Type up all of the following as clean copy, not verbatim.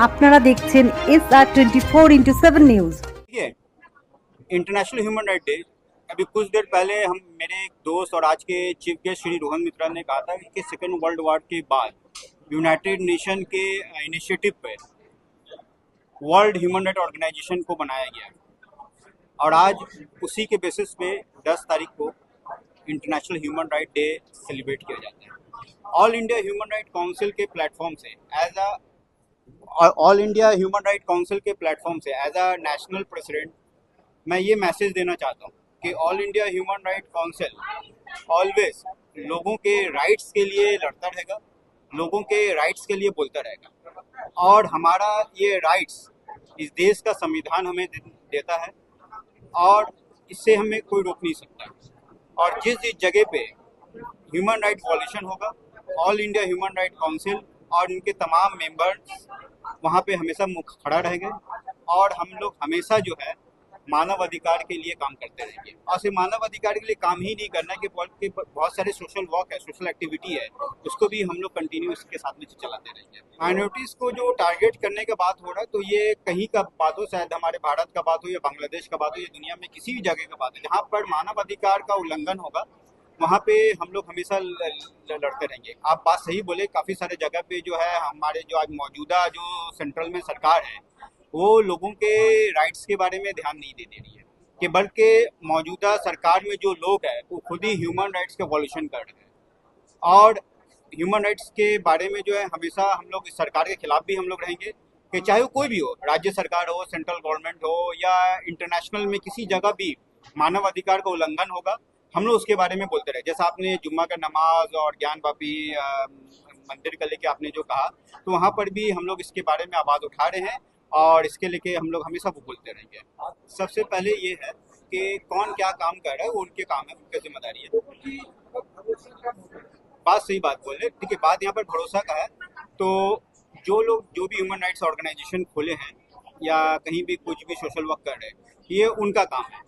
আপনারা দেখছেন SR24x7 news. ठीक है। इंटरनेशनल ह्यूमन राइट डे अभी कुछ देर पहले हम मेरे एक दोस्त और आज के चीफ गेस्ट श्री रोहन मित्रा ने कहा था कि सेकेंड वर्ल्ड वॉर के बाद यूनाइटेड नेशन के इनिशिएटिव पे वर्ल्ड ह्यूमन राइट ऑर्गेनाइजेशन को बनाया गया और आज उसी के बेसिस पे 10 तारीख को international human right day celebrate किया जाता है। All India human right council के प्लेटफॉर्म से एज अ नेशनल प्रेसिडेंट मैं ये मैसेज देना चाहता हूँ कि all India human right council always लोगों के राइट्स के लिए लड़ता रहेगा, लोगों के राइट्स के लिए बोलता रहेगा और हमारा ये राइट्स इस देश का संविधान हमें देता है और इससे हमें कोई रोक नहीं सकता। और जिस जगह पे ह्यूमन राइट वॉल्यूशन होगा, all India human right council और इनके तमाम मेंबर्स वहाँ पे हमेशा मुख खड़ा रहेंगे और हम लोग हमेशा जो है मानव अधिकार के लिए काम करते रहेंगे। और सिर्फ मानव अधिकार के लिए काम ही नहीं करना कि बहुत सारे सोशल वर्क है, सोशल एक्टिविटी है, उसको भी हम लोग कंटिन्यू इसके साथ में चलाते रहेंगे। माइनॉरिटीज़ को जो टारगेट करने का बात हो रहा है तो ये कहीं का बात हो, शायद हमारे भारत का बात हो या बांग्लादेश का बात हो या दुनिया में किसी भी जगह का बात हो, जहाँ पर मानव अधिकार का उल्लंघन होगा वहाँ पे हम लोग हमेशा लड़ते रहेंगे। आप बात सही बोले, काफ़ी सारे जगह पे जो है हमारे जो आज मौजूदा जो सेंट्रल में सरकार है वो लोगों के राइट्स के बारे में ध्यान नहीं दे रही है कि बल्कि मौजूदा सरकार में जो लोग हैं वो खुद ही ह्यूमन राइट्स का वॉल्यूशन कर रहे हैं और ह्यूमन राइट्स के बारे में जो है हमेशा हम लोग इस सरकार के खिलाफ भी हम लोग रहेंगे कि चाहे वो कोई भी हो, राज्य सरकार हो, सेंट्रल गवर्नमेंट हो या इंटरनेशनल में किसी जगह भी मानव अधिकार का उल्लंघन होगा हम लोग उसके बारे में बोलते रहे। जैसा आपने जुम्मा का नमाज और ज्ञान वापी मंदिर का लेके आपने जो कहा तो वहाँ पर भी हम लोग इसके बारे में आवाज़ उठा रहे हैं और इसके लेके हम लोग हमेशा वो बोलते रहेंगे। सबसे पहले ये है कि कौन क्या काम कर रहा है वो उनके काम है, उनकी जिम्मेदारी है। बात सही बात बोले, ठीक है। बात यहाँ पर भरोसा का है तो जो लोग जो भी ह्यूमन राइट्स ऑर्गेनाइजेशन खोले हैं या कहीं भी कुछ भी सोशल वर्क कर रहे हैं ये उनका काम है।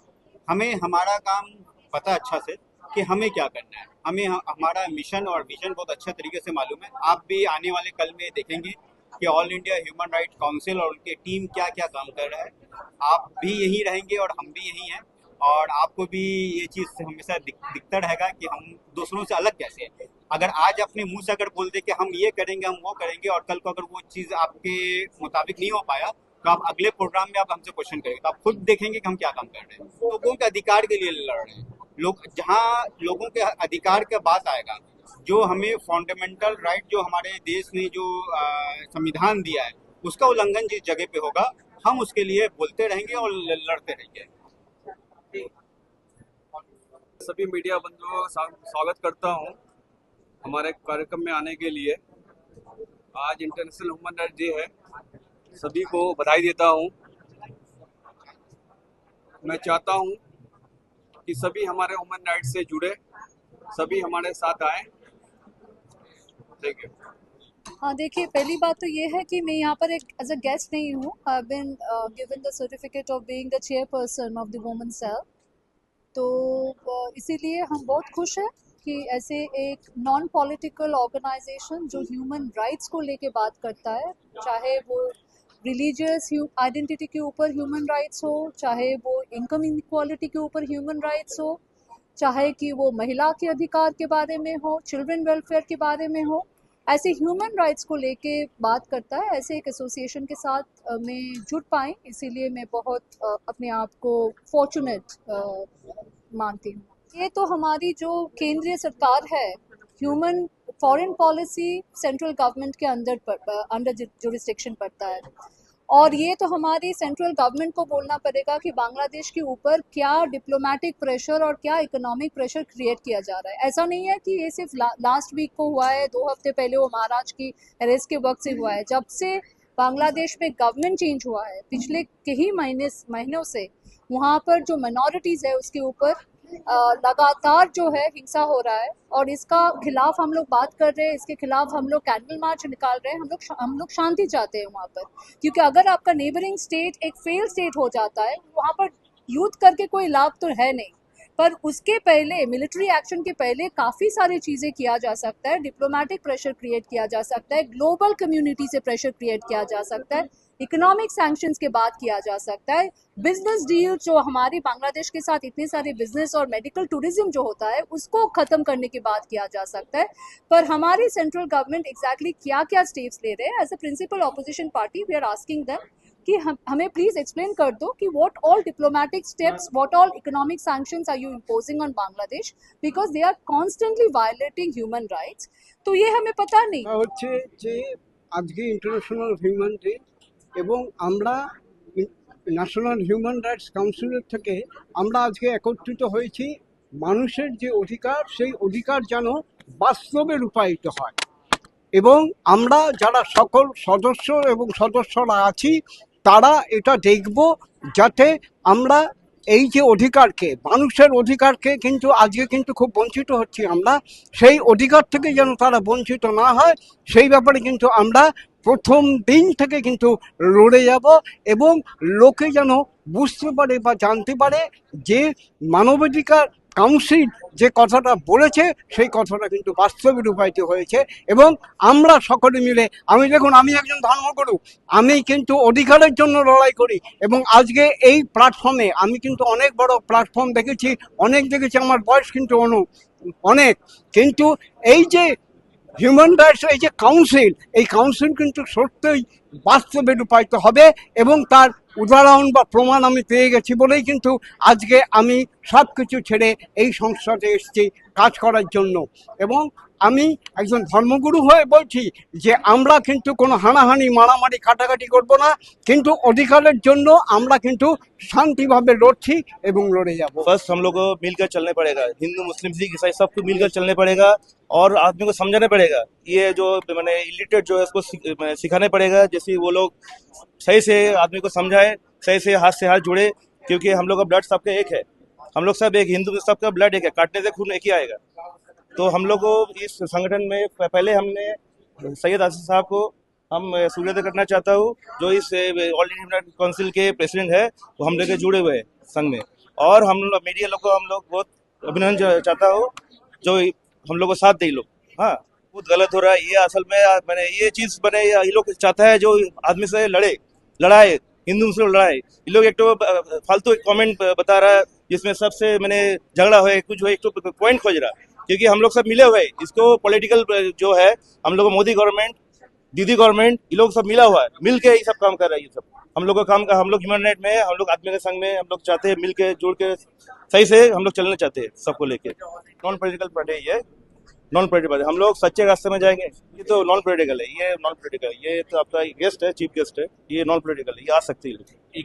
हमें हमारा काम पता अच्छा से कि हमें क्या करना है, हमें हमारा मिशन और विजन बहुत अच्छे तरीके से मालूम है। आप भी आने वाले कल में देखेंगे कि all India human right council और उनकी टीम क्या क्या काम कर रहा है। आप भी यही रहेंगे और हम भी यही हैं और आपको भी ये चीज़ हमेशा दिखता रहेगा कि हम दूसरों से अलग कैसे हैं। अगर आज अपने मुंह से अगर बोल दे कि हम ये करेंगे, हम वो करेंगे और कल को अगर वो चीज़ आपके मुताबिक नहीं हो पाया तो आप अगले प्रोग्राम में आप हमसे क्वेश्चन करेंगे तो आप खुद देखेंगे कि हम क्या काम कर रहे हैं। लोगों के अधिकार के लिए लड़ रहे हैं लोग। जहाँ लोगों के अधिकार का बात आएगा, जो हमें फंडामेंटल राइट जो हमारे देश ने जो संविधान दिया है उसका उल्लंघन जिस जगह पे होगा हम उसके लिए बोलते रहेंगे और लड़ते रहेंगे। सभी मीडिया बंधुओं का स्वागत करता हूं हमारे कार्यक्रम में आने के लिए। आज इंटरनेशनल ह्यूमन राइट डे है, सभी को बधाई देता हूं। मैं चाहता हूं कि सभी हमारे ह्यूमन राइट से जुड़े, सभी हमारे साथ आए। देखिए, हाँ, देखिए, पहली बात तो ये है कि मैं यहाँ पर एक एज अ गेस्ट नहीं हूँ। I been given the certificate of being the chairperson of the women cell. तो इसीलिए हम बहुत खुश हैं कि ऐसे एक नॉन पॉलिटिकल ऑर्गेनाइजेशन जो ह्यूमन राइट्स को लेके बात करता है, चाहे वो रिलीजियस आइडेंटिटी के ऊपर ह्यूमन राइट्स हो, चाहे वो इनकम इनक्वालिटी के ऊपर ह्यूमन राइट्स हो, चाहे कि वो महिला के अधिकार के बारे में हो, चिल्ड्रन वेलफेयर के बारे में हो, ऐसे ह्यूमन राइट्स को लेके बात करता है। ऐसे एक एसोसिएशन के साथ मैं जुड़ पाई, इसीलिए मैं बहुत अपने आप को फॉर्चुनेट मानती हूँ। ये तो हमारी जो केंद्रीय सरकार है, human foreign policy central government के अंडर जुरिस्डिक्शन पड़ता है और ये तो हमारी सेंट्रल गवर्नमेंट को बोलना पड़ेगा कि बांग्लादेश के ऊपर क्या डिप्लोमेटिक प्रेशर और क्या इकोनॉमिक प्रेशर क्रिएट किया जा रहा है। ऐसा नहीं है कि ये सिर्फ लास्ट वीक को हुआ है, 2 हफ्ते पहले वो महाराज की अरेस्ट के वक्त से हुआ है। जब से बांग्लादेश में गवर्नमेंट चेंज हुआ है पिछले कई महीनों से वहाँ पर जो माइनॉरिटीज़ है उसके ऊपर लगातार जो है हिंसा हो रहा है और इसका खिलाफ हम लोग बात कर रहे हैं। इसके खिलाफ हम लोग कैंडल मार्च निकाल रहे हैं। हम लोग शांति चाहते हैं वहाँ पर, क्योंकि अगर आपका नेबरिंग स्टेट एक फेल स्टेट हो जाता है वहाँ पर यूथ करके कोई लाभ तो है नहीं। पर उसके पहले मिलिट्री एक्शन के पहले काफ़ी सारी चीज़ें किया जा सकता है, डिप्लोमेटिक प्रेशर क्रिएट किया जा सकता है, ग्लोबल कम्युनिटी से प्रेशर क्रिएट किया जा सकता है, इकोनॉमिक सैंक्शंस के बाद किया जा सकता है, बिजनेस डील जो हमारी बांग्लादेश के साथ इतने सारे बिजनेस और मेडिकल टूरिज्म जो होता है उसको ख़त्म करने के बाद किया जा सकता है। पर हमारी सेंट्रल गवर्नमेंट एग्जैक्टली क्या क्या स्टेप्स ले रहे हैं, as a principal opposition party we are asking them कि हमें प्लीज एक्सप्लेन कर दो कि what all diplomatic steps, what all economic sanctions are you imposing on Bangladesh, because they are constantly violating human rights. तो ये हमें पता नहीं হচ্ছে যে আজকে ইন্টারন্যাশনাল হিউম্যান ডে এবং আমরা ন্যাশনাল হিউম্যান রাইটস কাউন্সিলের থেকে আমরা আজকে একত্রিত হয়েছি মানুষের যে অধিকার সেই অধিকার যেন বাস্তবে রূপায়িত হয় এবং আমরা যারা সকল সদস্য এবং সদস্যরা আছি তারা এটা দেখব যাতে আমরা এই যে অধিকারকে মানুষের অধিকারকে কিন্তু আজকে কিন্তু খুব বঞ্চিত হচ্ছি আমরা সেই অধিকার থেকে যেন তারা বঞ্চিত না হয় সেই ব্যাপারে কিন্তু আমরা প্রথম দিন থেকে কিন্তু লড়ে যাব এবং লোকে যেন বুঝতে পারে বা জানতে পারে যে মানবাধিকার কাউন্সিল যে কথাটা বলেছে সেই কথাটা কিন্তু বাস্তবে রূপায়িত হয়েছে এবং আমরা সকলে মিলে আমি একজন ধর্মগুরু আমি কিন্তু অধিকারের জন্য লড়াই করি এবং আজকে এই প্ল্যাটফর্মে আমি কিন্তু অনেক বড় প্ল্যাটফর্ম দেখেছি আমার বয়স কিন্তু অনেক কিন্তু এই যে হিউম্যান রাইটস এই যে কাউন্সিল এই কাউন্সিল কিন্তু সত্যই বাস্তবে রূপায়িত হবে এবং তার উদাহরণ বা প্রমাণ আমি পেয়ে গেছি বলেই কিন্তু আজকে আমি সব কিছু ছেড়ে এই সংস্থাতে এসেছি কাজ করার জন্য এবং আমি একজন ধর্মগুরু হয়ে বলছি যে আমরা কিন্তু কোনো হানাহানি মারামারি কাটাকাটি করব না কিন্তু অধিকারের জন্য আমরা কিন্তু শান্তিভাবে লড়ছি এবং লড়ে যাব। फर्स्ट हम लोग को मिलकर चलने पड़ेगा, हिंदू मुस्लिम सिख ईसाई सबको मिलकर चलने पड़ेगा और आदमी को समझाना पड़ेगा। ये जो मैंने इलिटरेट जो है उसको सिखाने पड़ेगा, जैसे वो लोग सही से आदमी को समझाए, सही से हाथ जुड़े, क्योंकि हम लोग का ब्लड सबका एक है, हम लोग सब एक, हिंदू सबका ब्लड एक है, काटने से खून एक ही आएगा। तो हम लोग को इस संगठन में पहले हमने सैयद आसिफ साहब को हम सूर्योदय करना चाहता हूँ, जो इस ऑल इंडिया काउंसिल के प्रेसिडेंट है, वो हम लोग जुड़े हुए हैं संघ में। और हम लोग मीडिया लोग को हम लोग बहुत अभिनंदन चाहता हूँ जो हम लोग को साथ दे लोग। हाँ, बहुत गलत हो रहा है ये, असल में मैंने ये चीज़ बने ये लोग चाहता है जो आदमी से लड़ाए हिंदू मुस्लिम लड़ाए, ये लोग एक तो फालतू एक कमेंट बता रहा है जिसमें सबसे मैंने झगड़ा हो कुछ हो, एक तो पॉइंट खोज रहा, क्योंकि हम लोग सब मिले हुए इसको पॉलिटिकल जो है हम लोग मोदी गवर्नमेंट दीदी गवर्नमेंट ये लोग सब मिला हुआ है, मिल के ये सब काम कर रहा है। ये सब हम लोग का काम का हम लोग ह्यूमन राइट में हम लोग आदमी के संग में हम लोग चाहते हैं मिल के जुड़ के सही से हम लोग चलना चाहते हैं सबको लेके। नॉन पॉलिटिकल पार्टी ये नॉन पॉलिटिकल पार्टी, हम लोग सच्चे रास्ते में जाएंगे। ये तो नॉन पॉलिटिकल है, ये नॉन पॉलिटिकल, ये तो आपका गेस्ट है, चीफ गेस्ट है, ये नॉन पॉलिटिकल है, ये आ सकती है।